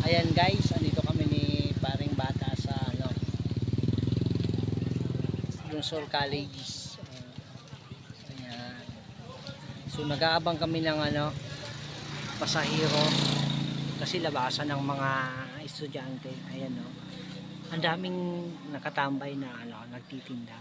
Ayan guys, andito kami ni paring bata sa Lunsor College. Ayan. So nag-aabang kami ng pasahero kasi labasan ng mga estudyante. Ayan no. Ang daming nakatambay na nagtitinda.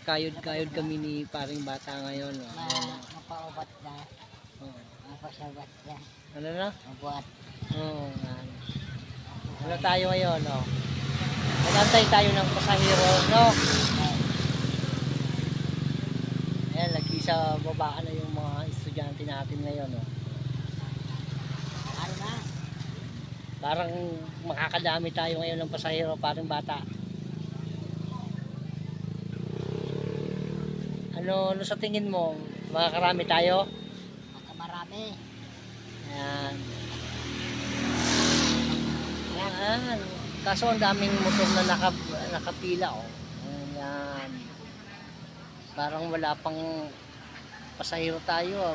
Kayod-kayod kami ni paring bata ngayon. Mapaubat na. Mapasabat na. Ano na? Mabuhat. Oo. Ano tayo ngayon? Magantay tayo ng pasahero, no? Ayan, lagi sa babaan na yung mga estudyante natin ngayon, no? Ano na? Parang makakadami tayo ngayon ng pasahero, parang bata. Ano sa tingin mo? Makakarami tayo? Makamarami. Ayan. Ayan. Kaso ang daming motor na nakapila, oh. Ayan. Parang wala pang pasahero tayo,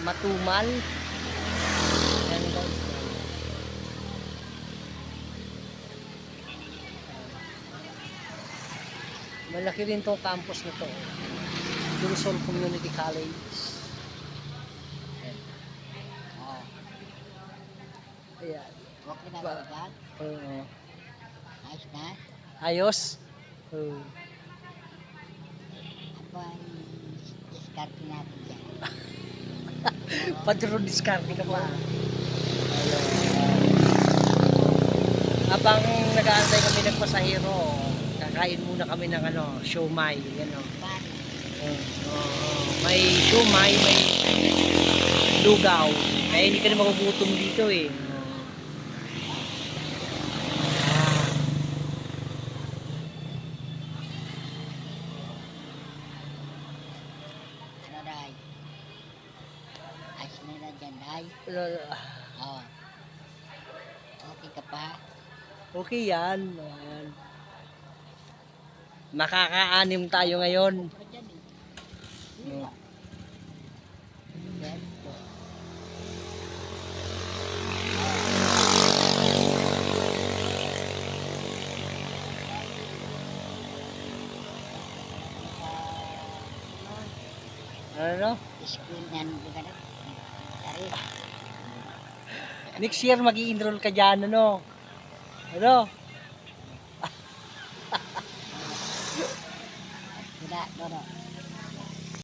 matumal. Ayan guys. Malaki rin tong campus na to. Lunsor Community College. Ayan. Ayan. Okay na ba dyan? Oo. Ayos na? Ayos? Oo. Ako ang diskarte natin dyan. Padro diskarte ka pa. Habang nag-aantay kami ng pasahero, kakain muna kami ng siomai, may siomai, may lugaw. Kaya hindi ka na magugutom dito eh. Ano day? Ayos na dyan day? Oo. Okay ka pa? Okay yan. Ayan. Makaka-anim tayo ngayon. Ano dyan eh? No. Yan. Ano? School yan. Dari. Next year mag-i-enroll ka dyan, ano? Ano? Tidak, dodo.